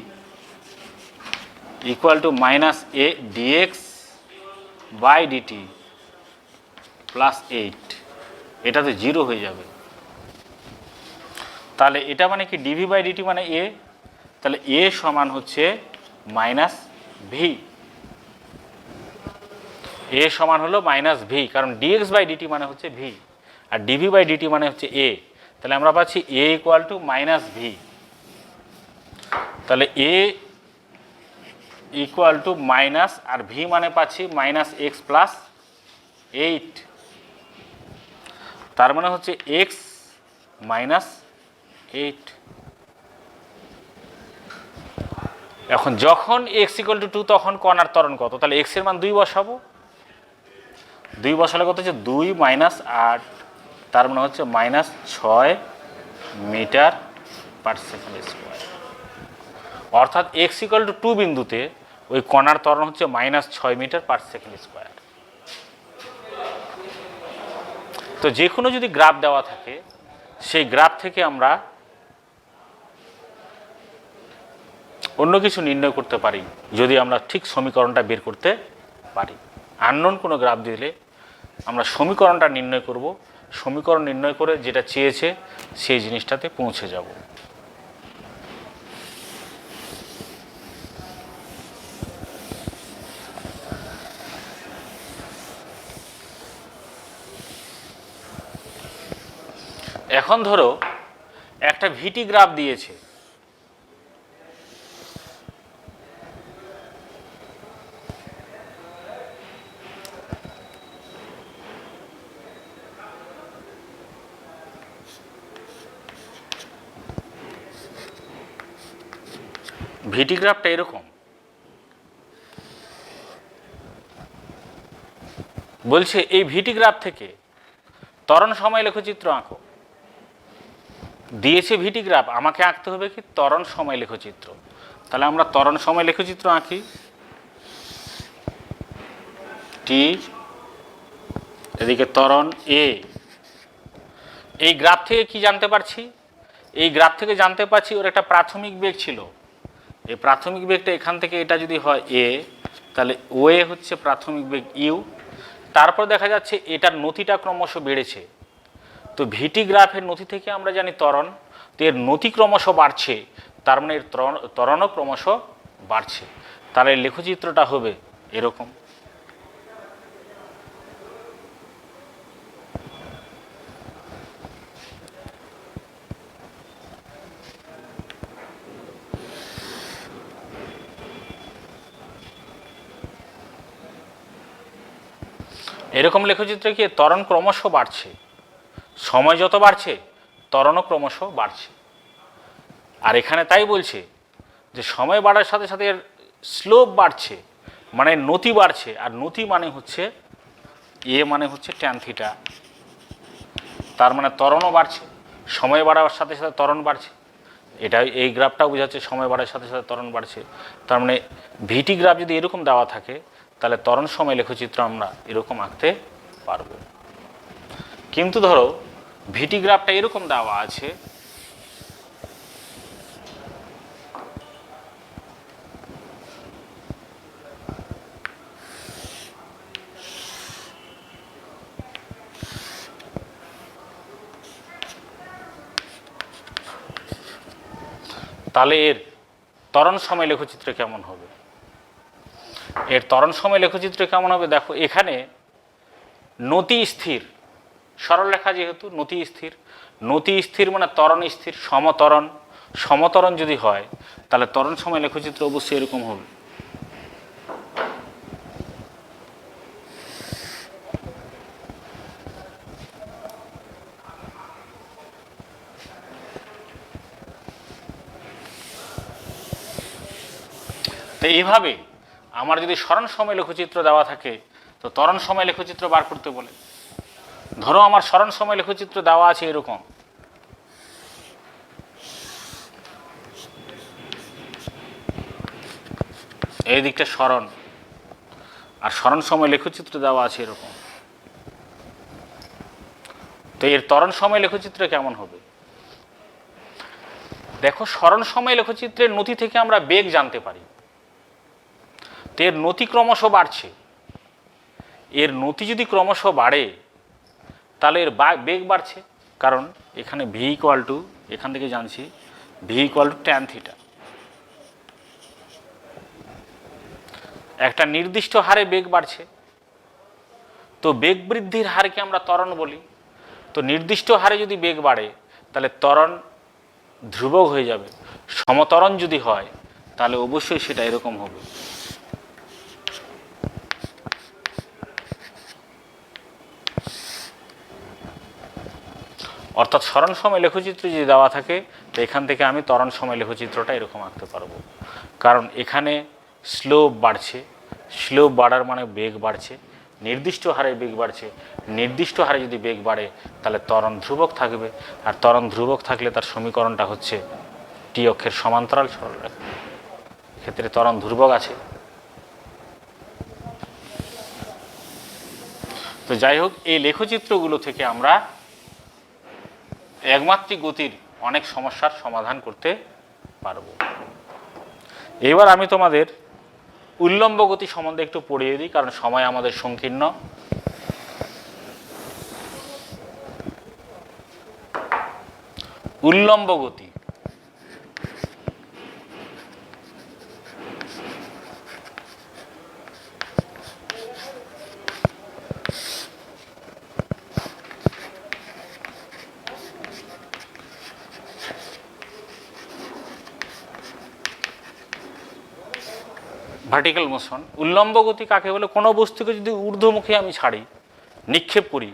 equal to minus A DX by DT plus 8, এটা তো 0 হয়ে যাবে। তাহলে এটা মানে কি, ডিভি বাই ডিটি মানে এ, তাহলে এ সমান হচ্ছে মাইনাস ভি, এ সমান হলো মাইনাস ভি, কারণ ডিএক্স বাই ডিটি মানে হচ্ছে ভি আর ডিভি বাই ডিটি মানে হচ্ছে এ। তাহলে আমরা পাচ্ছি A equal to minus V. তাহলে এ ইকুয়াল টু মাইনাস, আর ভি মানে পাচ্ছি মাইনাস এক্স প্লাস 8, তার মানে হচ্ছে এক্স মাইনাস 8। এখন যখন এক্স ইকুয়াল টু 2 তখন কণার ত্বরণ কত, তাহলে এক্স এর মান 2 বসাবো, 2 বসালে কত হচ্ছে 2 মাইনাস 8, তার মানে হচ্ছে minus 6 metre per second square. অর্থাৎ এক্স ইকুয়াল টু 2 বিন্দুতে ওই কণার ত্বরণ হচ্ছে minus 6 metre per second square. তো যে কোনো যদি গ্রাফ দেওয়া থাকে সেই গ্রাফ থেকে আমরা অন্য কিছু নির্ণয় করতে পারি যদি আমরা ঠিক সমীকরণটা বের করতে পারি। আননোন কোনো গ্রাফ দিলে আমরা সমীকরণটা নির্ণয় করব, সমীকরণ নির্ণয় করে যেটা চেয়েছে সেই জিনিসটাতে পৌঁছে যাব। এখন ধরো একটা ভিটি গ্রাফ দিয়েছে, ভিটি গ্রাফটা এরকম বলছে, এই ভিটি গ্রাফ থেকে ত্বরণ সময় লেখচিত্র আঁকো। দিয়েছে ভিটি গ্রাফ, আমাকে আঁকতে হবে কি ত্বরণ সময় লেখচিত্র। তাহলে আমরা ত্বরণ সময় লেখচিত্র আঁকি। টি, এদিকে ত্বরণ এ। এই গ্রাফ থেকে কি জানতে পারছি, এই গ্রাফ থেকে জানতে পারছি ওর একটা প্রাথমিক বেগ ছিল। এই প্রাথমিক বেগটা এখান থেকে এটা যদি হয় এ, তাহলে ও এ হচ্ছে প্রাথমিক বেগ ইউ। তারপর দেখা যাচ্ছে এটার নতিটা ক্রমশ বেড়েছে। তো ভিটি গ্রাফের নতি থেকে আমরা জানি ত্বরণ, তো এর নতি ক্রমশ বাড়ছে, তার মানে এর ত্বরণও ক্রমশ বাড়ছে। তাহলে লেখচিত্রটা হবে এরকম। এরকম লেখচিত্রে কি ত্বরণ ক্রমশ বাড়ছে, সময় যত বাড়ছে ত্বরণও ক্রমশ বাড়ছে। আর এখানে তাই বলছে যে সময় বাড়ার সাথে সাথে এর স্লোপ বাড়ছে, মানে নতি বাড়ছে। আর নতি মানে হচ্ছে এ মানে হচ্ছে ট্যান থিটা, তার মানে ত্বরণও বাড়ছে, সময় বাড়ার সাথে সাথে ত্বরণ বাড়ছে। এটা এই গ্রাফটাও বোঝাচ্ছে সময় বাড়ার সাথে সাথে ত্বরণ বাড়ছে। তার মানে ভিটি গ্রাফ যদি এরকম দেওয়া থাকে তাহলে ত্বরণ সময় লেখচিত্র আমরা এরকম আঁকতে পারবো। কিন্তু ধরো ভিটি গ্রাফটা এরকম দেওয়া আছে, তাহলে এর ত্বরণ সময় লেখচিত্র কেমন হবে? এর ত্বরণ সময় লেখচিত্র কেমন হবে দেখো, এখানে নতি স্থির, সরলরেখা যেহেতু নতি স্থির, নতি স্থির মানে ত্বরণ স্থির, সমত্বরণ। সমতরণ যদি হয় তাহলে ত্বরণ সময় লেখচিত্র অবশ্যই এরকম হবে। তো এইভাবে আমার যদি সরণ সময় লেখচিত্র দেওয়া থাকে তো ত্বরণ সময় লেখচিত্র বার করতে বলে। ধরো আমার সরণ সময় লেখচিত্র দেওয়া আছে এরকম, এই দিকটা সরণ আর সরণ সময় লেখচিত্র দেওয়া আছে এরকম। তো এর ত্বরণ সময় লেখচিত্র কেমন হবে? দেখো, সরণ সময় লেখচিত্রের নতি থেকে আমরা বেগ জানতে পারি। তো এর নতি ক্রমশ বাড়ছে। এর নতি যদি ক্রমশ বাড়ে তাহলে এর বেগ বাড়ছে, কারণ এখানে ভি ইকুয়াল টু, এখান থেকে জানছি V equal two tan theta. একটা নির্দিষ্ট হারে বেগ বাড়ছে, তো বেগ বৃদ্ধির হারকে আমরা ত্বরণ বলি। তো নির্দিষ্ট হারে যদি বেগ বাড়ে তাহলে ত্বরণ ধ্রুবক হয়ে যাবে। সমতরণ যদি হয় তাহলে অবশ্যই সেটা এরকম হবে। অর্থাৎ সরণ সময় লেখচিত্র যদি দেওয়া থাকে তো এখান থেকে আমি ত্বরণ সময় লেখচিত্রটা এরকম আঁকতে পারবো, কারণ এখানে স্লোপ বাড়ছে। স্লোপ বাড়ার মানে বেগ বাড়ছে, নির্দিষ্ট হারে বেগ বাড়ছে। নির্দিষ্ট হারে যদি বেগ বাড়ে তাহলে ত্বরণ ধ্রুবক থাকবে, আর ত্বরণ ধ্রুবক থাকলে তার সমীকরণটা হচ্ছে টি অক্ষের সমান্তরাল সরলরেখা। ক্ষেত্রে ত্বরণ ধ্রুবক আছে। তো যাই হোক, এই লেখচিত্রগুলো থেকে আমরা একমাত্রিক গতির অনেক সমস্যার সমাধান করতে পারব। এবার আমি তোমাদের উল্লম্ব গতি সম্বন্ধে একটু পড়িয়ে দিই, কারণ সময় আমাদের সংকীর্ণ। উল্লম্ব গতি ভার্টিক্যাল মোশন। উল্লম্ব গতি কাকে বলে? কোনো বস্তুকে যদি ঊর্ধ্বমুখী আমি ছাড়ি, নিক্ষেপ করি,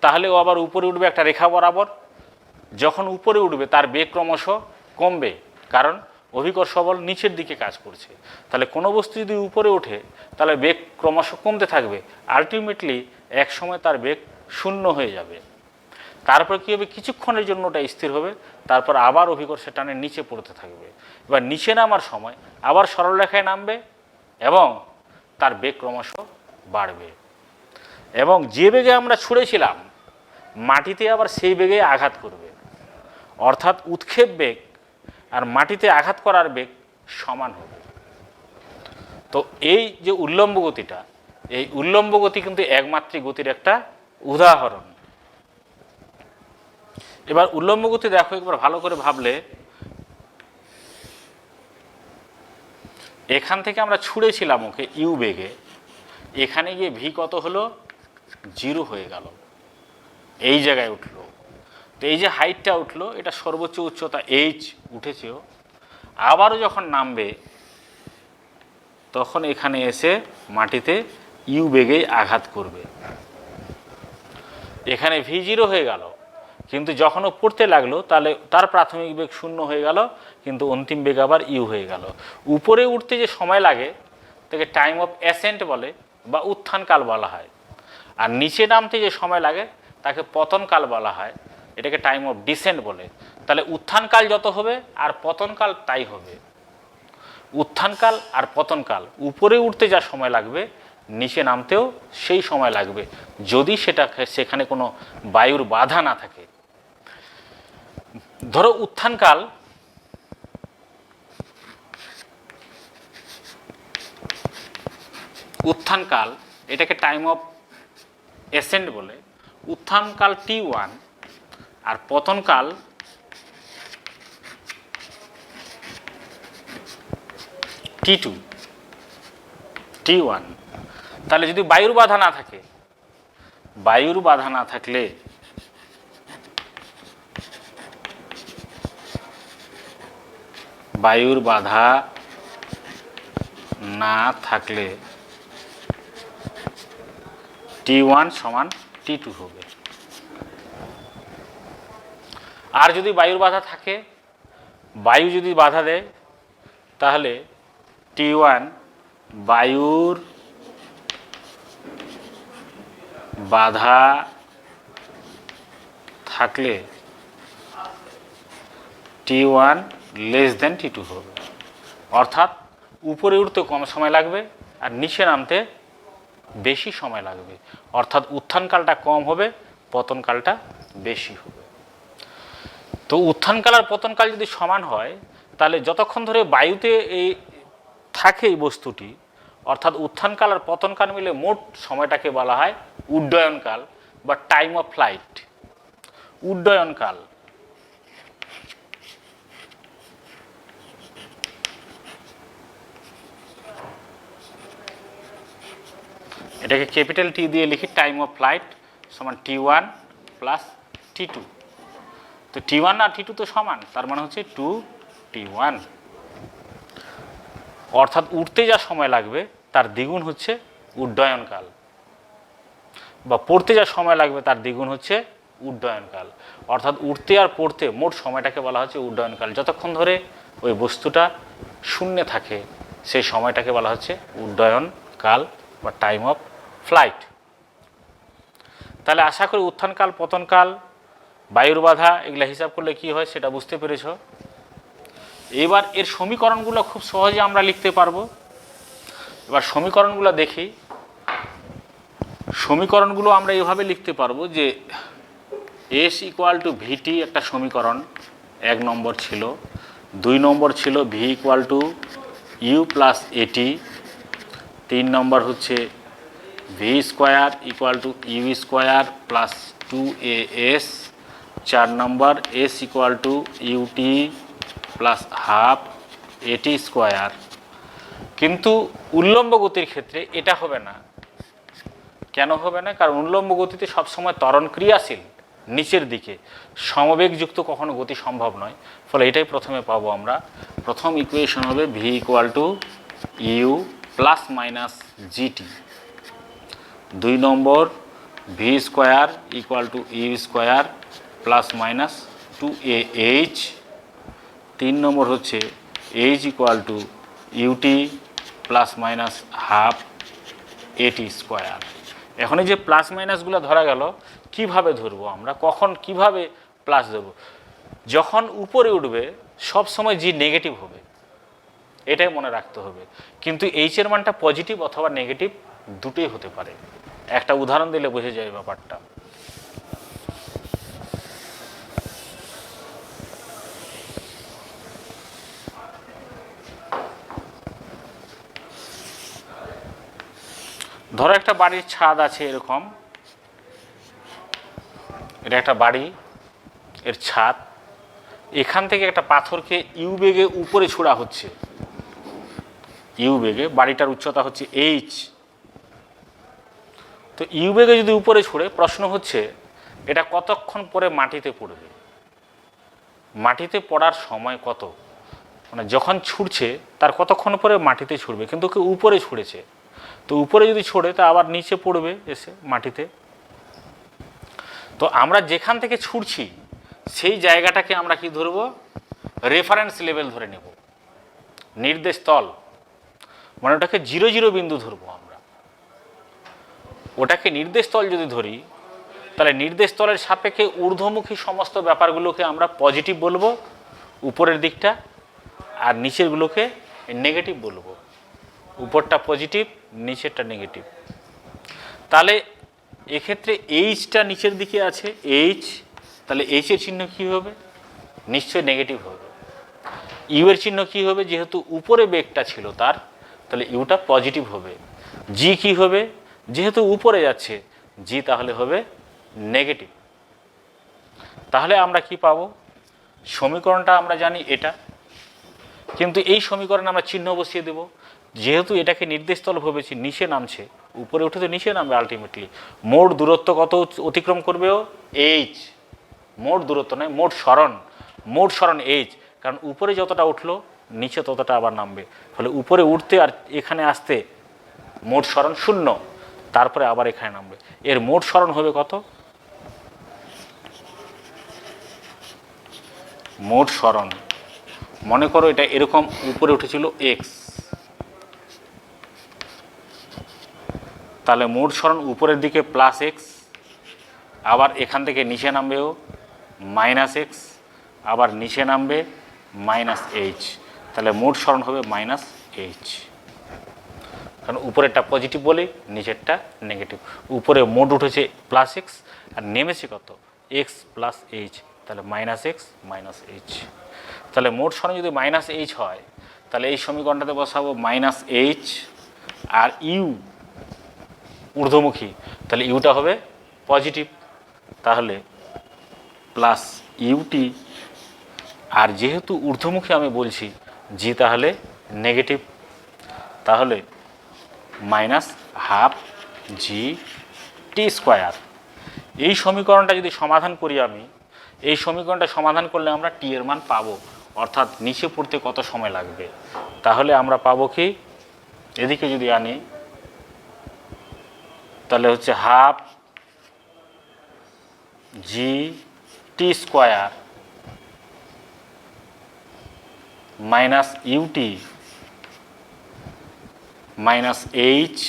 তাহলে ও আবার উপরে উঠবে একটা রেখা বরাবর। যখন উপরে উঠবে তার বেগ ক্রমশ কমবে, কারণ অভিকর্ষ বল নিচের দিকে কাজ করছে। তাহলে কোনো বস্তু যদি উপরে ওঠে তাহলে বেগ ক্রমশ কমতে থাকবে, আলটিমেটলি এক সময় তার বেগ শূন্য হয়ে যাবে। তারপর কী হবে? কিছুক্ষণের জন্য ওটা স্থির হবে, তারপর আবার অভিকর্ষের টানে নিচে পড়তে থাকবে। এবার নিচে নামার সময় আবার সরলরেখায় নামবে এবং তার বেগ ক্রমশ বাড়বে, এবং যে বেগে আমরা ছুঁড়েছিলাম মাটিতে আবার সেই বেগে আঘাত করবে। অর্থাৎ উৎক্ষেপ বেগ আর মাটিতে আঘাত করার বেগ সমান হবে। তো এই যে উল্লম্ব গতিটা, এই উল্লম্ব গতি কিন্তু একমাত্রিক গতির একটা উদাহরণ। এবার উল্লম্ব গতি দেখো, একবার ভালো করে ভাবলে, এখান থেকে আমরা ছুঁড়েছিলাম ওকে ইউ বেগে, এখানে গিয়ে ভি কত হলো? 0 হয়ে গেল, এই জায়গায় উঠলো। তো এই যে হাইটটা উঠলো, এটা সর্বোচ্চ উচ্চতা এইচ উঠেছেও। আবারও যখন নামবে তখন এখানে এসে মাটিতে ইউ বেগেই আঘাত করবে। এখানে ভি 0 হয়ে গেল, কিন্তু যখন ও পড়তে লাগলো তাহলে তার প্রাথমিক বেগ 0 হয়ে গেল, কিন্তু অন্তিম বেগ আবার ইউ হয়ে গেল। উপরে উঠতে যে সময় লাগে তাকে টাইম অফ অ্যাসেন্ট বলে বা উত্থানকাল বলা হয়, আর নিচে নামতে যে সময় লাগে তাকে পতনকাল বলা হয়, এটাকে টাইম অফ ডিসেন্ট বলে। তাহলে উত্থানকাল যত হবে আর পতনকাল তাই হবে। উত্থানকাল আর পতনকাল, উপরে উঠতে যা সময় লাগবে নিচে নামতেও সেই সময় লাগবে, যদি সেখানে কোনো বায়ুর বাধা না থাকে। ধরো উত্থানকাল, উত্থানকাল এটাকে টাইম অফ অ্যাসেন্ট বলে। উত্থানকাল T1 আর পতনকাল T2 T1। তাহলে যদি বায়ুর বাধা না থাকে, বায়ুর বাধা না থাকলে বায়ুর বাধা না থাকলে T1 সমান T2 হবে। আর যদি বায়ুর বাধা থাকে, বায়ু যদি বাধা দেয়, তাহলে T1 বায়ুর বাধা থাকলে T1 লেস দেন T2 হবে। অর্থাৎ উপরে উঠতে কম সময় লাগবে আর নিচে নামতে বেশি সময় লাগবে। অর্থাৎ উত্থানকালটা কম হবে, পতনকালটা বেশি হবে। তো উত্থানকাল আর পতনকাল যদি সমান হয়, তাহলে যতক্ষণ ধরে বায়ুতে এই থাকে এই বস্তুটি, অর্থাৎ উত্থানকাল আর পতনকাল মিলে মোট সময়টাকে বলা হয় উড্ডয়নকাল বা টাইম অফ ফ্লাইট। উড্ডয়নকাল। এটাকে ক্যাপিটাল টি দিয়ে লিখি, টাইম অফ ফ্লাইট সমান T1 প্লাস T2। তো T1 আর T2 তো সমান, তার মানে হচ্ছে 2T1। অর্থাৎ উঠতে যা সময় লাগবে তার দ্বিগুণ হচ্ছে উড্ডয়নকাল, বা পড়তে যা সময় লাগবে তার দ্বিগুণ হচ্ছে উড্ডয়নকাল। অর্থাৎ উঠতে আর পড়তে মোট সময়টাকে বলা হচ্ছে উড্ডয়নকাল। যতক্ষণ ধরে ওই বস্তুটা শূন্যে থাকে সেই সময়টাকে বলা হচ্ছে উড্ডয়নকাল বা টাইম অফ ফ্লাইট। তাহলে আশা করি উত্থানকাল, পতনকাল, বায়ুর বাধা এগুলা হিসাব করলে কি হয় সেটা বুঝতে পেরেছ। এবার এর সমীকরণগুলো খুব সহজে আমরা লিখতে পারবো। এবার সমীকরণগুলো দেখি। সমীকরণগুলো আমরা এভাবে লিখতে পারবো যে S ইকুয়াল টু ভিটি একটা সমীকরণ 1 নম্বর ছিল, 2 নম্বর ছিল V equal to U plus AT, 3 নম্বর হচ্ছে V square equal to U square plus 2AS, 4 নম্বর S equal to UT plus half AT square. কিন্তু উল্লম্ব গতির ক্ষেত্রে এটা হবে না। কেন হবে না? কারণ উল্লম্ব গতিতে সবসময় ত্বরণ ক্রিয়াশীল নিচের দিকে, সমবেগযুক্ত কখনো গতি সম্ভব নয়। ফলে এটাই প্রথমে পাবো আমরা। প্রথম ইকুয়েশন হবে V equal to U plus minus GT, 2 নম্বর V square equal to U square plus minus 2AH, 3 নম্বর হচ্ছে H equal to UT plus minus half AT square. এখন এই যে প্লাস মাইনাসগুলো ধরা গেল, কিভাবে ধরবো আমরা, কখন কিভাবে প্লাস ধরবো? যখন উপরে উঠবে সব সময় জি নেগেটিভ হবে, এটাই মনে রাখতে হবে। কিন্তু এইচের মানটা পজিটিভ অথবা নেগেটিভ দুটোই হতে পারে। একটা উদাহরণ দিলে বুঝে যায় ব্যাপারটা। ধরো একটা বাড়ির ছাদ আছে এরকম, এটা একটা বাড়ি, এর ছাদ, এখান থেকে একটা পাথরকে ইউ বেগে উপরে ছোড়া হচ্ছে। ইউ বেগে, বাড়িটার উচ্চতা হচ্ছে H। তো ইউ বেগে যদি উপরে ছোড়ে, প্রশ্ন হচ্ছে এটা কতক্ষণ পরে মাটিতে পড়বে, মাটিতে পড়ার সময় কত, মানে যখন ছুটছে তার কতক্ষণ পরে মাটিতে ছুটবে। কিন্তু কেউ উপরে ছুড়েছে, তো উপরে যদি ছোড়ে তা আবার নিচে পড়বে এসে মাটিতে। তো আমরা যেখান থেকে ছুটছি সেই জায়গাটাকে আমরা কি ধরব? রেফারেন্স লেভেল ধরে নেব, নির্দেশ তল, মানে ওটাকে 0 বিন্দু ধরবো আমরা। ওটাকে নির্দেশ তল যদি ধরি, তাহলে নির্দেশ তলের সাপেক্ষে ঊর্ধ্বমুখী সমস্ত ব্যাপারগুলোকে আমরা পজিটিভ বলবো উপরের দিকটা, আর নিচেরগুলোকে নেগেটিভ বলবো। উপরটা পজিটিভ, নিচেরটা নেগেটিভ। তাহলে এক্ষেত্রে এইচটা নিচের দিকে আছে, এইচ, তাহলে এইচের চিহ্ন কী হবে? নিশ্চয়ই নেগেটিভ হবে। ইউ এর চিহ্ন কী হবে? যেহেতু উপরে বেগটা ছিল তার, তাহলে ইউটা পজিটিভ হবে। জি কী হবে? যেহেতু উপরে যাচ্ছে, জি তাহলে হবে নেগেটিভ। তাহলে আমরা কি পাবো? সমীকরণটা আমরা জানি এটা, কিন্তু এই সমীকরণে আমরা চিহ্ন বসিয়ে দেব। যেহেতু এটাকে নির্দেশতল ভেবেছি, নিচে নামছে, উপরে উঠে তো নিচে নামবে আলটিমেটলি। মোট দূরত্ব কত অতিক্রম করবেও? এইচ। মোট দূরত্ব নয়, মোট সরণ। মোট সরণ এইচ, কারণ উপরে যতটা উঠলো নিচে ততটা আবার নামবে। ফলে উপরে উঠতে আর এখানে আসতে মোট সরণ 0, তারপরে আবার এখানে নামবে। এর মোট সরণ হবে কত? মোট সরণ মনে করো এটা এরকম উপরে উঠেছিল x, তাহলে মোট সরণ উপরের দিকে +x, আবার এখান থেকে নিচে নামবেও -x, আবার নিচে নামবে -h, তাহলে মোট সরণ হবে -h। কারণ উপরেরটা পজিটিভ বলে নিচেরটা নেগেটিভ। উপরে মোট উঠেছে +x আর নেমেছে কত? x + h, তাহলে -x -h। তাহলে মোট সরণ যদি -h হয় তাহলে এই সমীকরণটাতে বসাবো -h আর u ঊর্ধ্বমুখী, তাহলে ইউটা হবে পজিটিভ, তাহলে প্লাস ইউটি, আর যেহেতু ঊর্ধ্বমুখী আমি বলছি জি তাহলে নেগেটিভ, তাহলে -12 g/t²। এই সমীকরণটা যদি সমাধান করি আমি, এই সমীকরণটা সমাধান করলে আমরা টি এর মান পাবো, অর্থাৎ নিচে পড়তে কত সময় লাগবে। তাহলে আমরা পাবো কি, এদিকে যদি আনি তাহলে হচ্ছে ½ g/t² - ut -h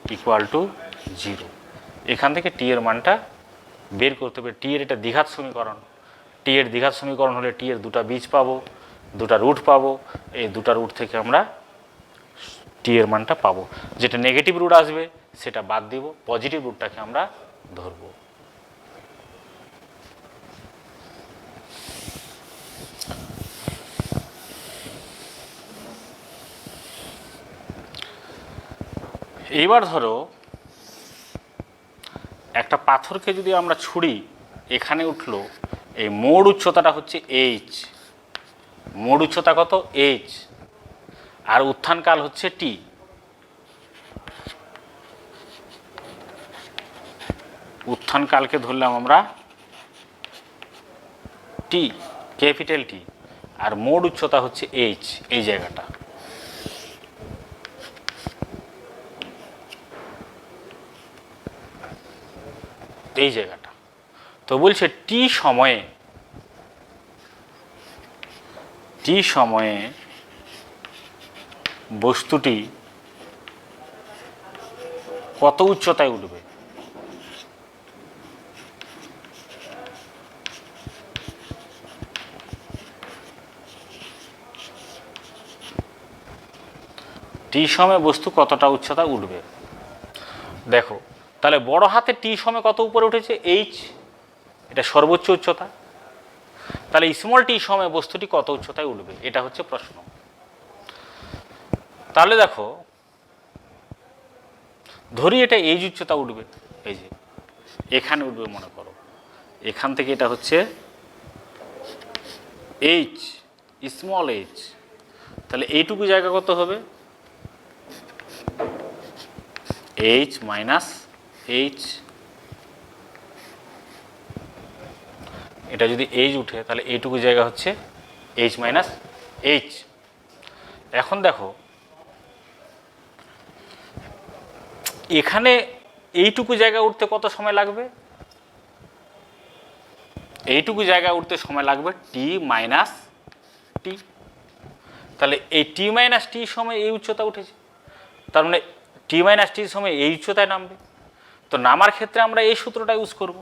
= 0। এখান থেকে টি এর মানটা বের করতে হবে। টি এর এটা দ্বিঘাত সমীকরণ, টি এর দ্বিঘাত সমীকরণ হলে টি এর দুটা বীজ পাবো, দুটা রুট পাবো, এই দুটা রুট থেকে আমরা টি এর মানটা পাবো। যেটা নেগেটিভ রুট আসবে সেটা বাদ দিব, পজিটিভ রুটটাকে আমরা ধরবো। এইবার ধরো একটা পাথরকে যদি আমরা ছুঁড়ি, এখানে উঠলো, এই মোট উচ্চতাটা হচ্ছে h, মোট উচ্চতা কত? h, আর উত্থানকাল হচ্ছে t। উত্থানকালকে ধরলাম আমরা t, ক্যাপিটাল টি, আর মোট উচ্চতা হচ্ছে h, এই জায়গাটা। এই জায়গাটা তো বলছে টি সময়ে বস্তুটি কত উচ্চতায় উঠবে। টি সময়ে বস্তু কতটা উচ্চতা উঠবে। দেখো তাহলে বড় হাতে টি সময়ে কত উপরে উঠেছে? h, এটা সর্বোচ্চ উচ্চতা। তাহলে স্মল টি সময়ে বস্তুটি কত উচ্চতায় উঠবে, এটা হচ্ছে প্রশ্ন। তাহলে দেখো ধরি এটা এই উচ্চতা উঠবে, এই যে এখানে উঠবে, মনে করো এখান থেকে এটা হচ্ছে h, স্মল h, তাহলে এইটুকু জায়গা কত হবে? h - h। এটা যদি h উঠে তাহলে এইটুকু জায়গা হচ্ছে h - h। এখন দেখো এখানে এইটুকু জায়গা উঠতে কত সময় লাগবে? এইটুকু জায়গা উঠতে সময় লাগবে t - t। তাহলে এই t - t সময় এই উচ্চতা উঠেছে, তার মানে t - t সময় এই উচ্চতায় নামবে। তো নামার ক্ষেত্রে আমরা এই সূত্রটা ইউজ করব।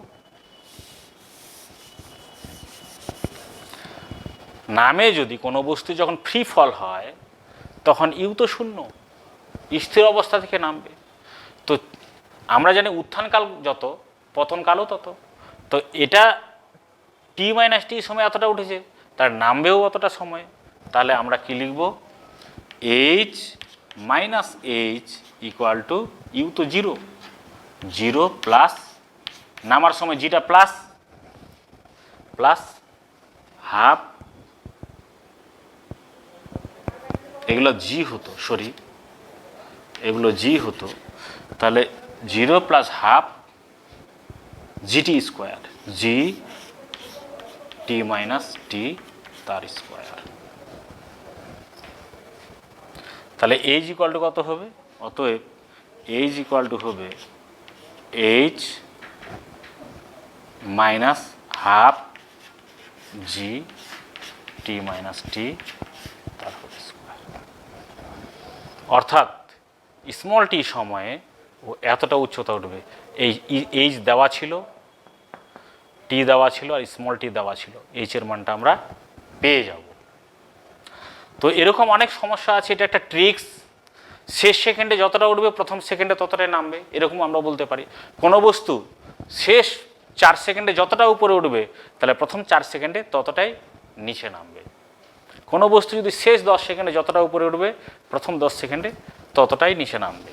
নামে যদি কোনো বস্তু যখন ফ্রি ফল হয় তখন ইউ তো 0, স্থির অবস্থা থেকে নামবে। তো আমরা জানি উত্থানকাল যত, পতনকালও তত। তো এটা t - t সময় এতটা উঠেছে, তার নামবেও অতটা সময়। তাহলে আমরা কি লিখব? h - h = ইউ তো 0, 0 প্লাস নামার সময় জিটা প্লাস ½ এগুলো জি হতো, সরি এগুলো জি হতো, তাহলে 0 + ½ GT², GT - T তার স্কোয়ার। তাহলে এইচ ইকুয়াল টু কত হবে? অতএব এইচ ইকুয়াল টু হবে এইচ মাইনাস হাফ জি টি মাইনাস টি তার হোল স্কোয়ার। অর্থাৎ স্মল টি সময়ে ও এতটা উচ্চতা উঠবে। এই এইচ দেওয়া ছিল, টি দেওয়া ছিল আর স্মল টি দেওয়া ছিল, এইচের মানটা আমরা পেয়ে যাব। তো এরকম অনেক সমস্যা আছে, এটা একটা ট্রিক্স। শেষ সেকেন্ডে যতটা উঠবে প্রথম সেকেন্ডে ততটাই নামবে, এরকম আমরা বলতে পারি। কোনো বস্তু শেষ 4 সেকেন্ডে যতটা উপরে উঠবে তাহলে প্রথম 4 সেকেন্ডে ততটাই নিচে নামবে। কোনো বস্তু যদি শেষ 10 সেকেন্ডে যতটা উপরে উঠবে প্রথম 10 সেকেন্ডে ততটাই নিচে নামবে।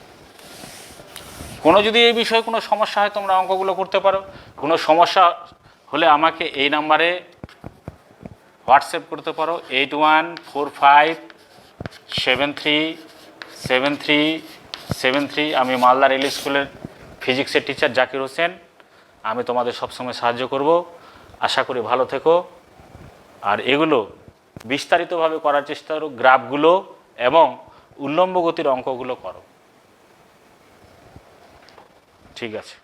কোনো যদি এই বিষয়ে কোনো সমস্যা হয় তোমরা অঙ্কগুলো করতে পারো। কোনো সমস্যা হলে আমাকে এই নাম্বারে হোয়াটসঅ্যাপ করতে পারো 8145737373। আমি মালদা রেল স্কুলের ফিজিক্সের টিচার জাকির হোসেন। আমি তোমাদের সবসময় সাহায্য করব। আশা করি ভালো থেকো। আর এগুলো বিস্তারিতভাবে করার চেষ্টা করো, গ্রাফগুলো এবং উল্লম্ব গতির অঙ্কগুলো করো। ঠিক আছে।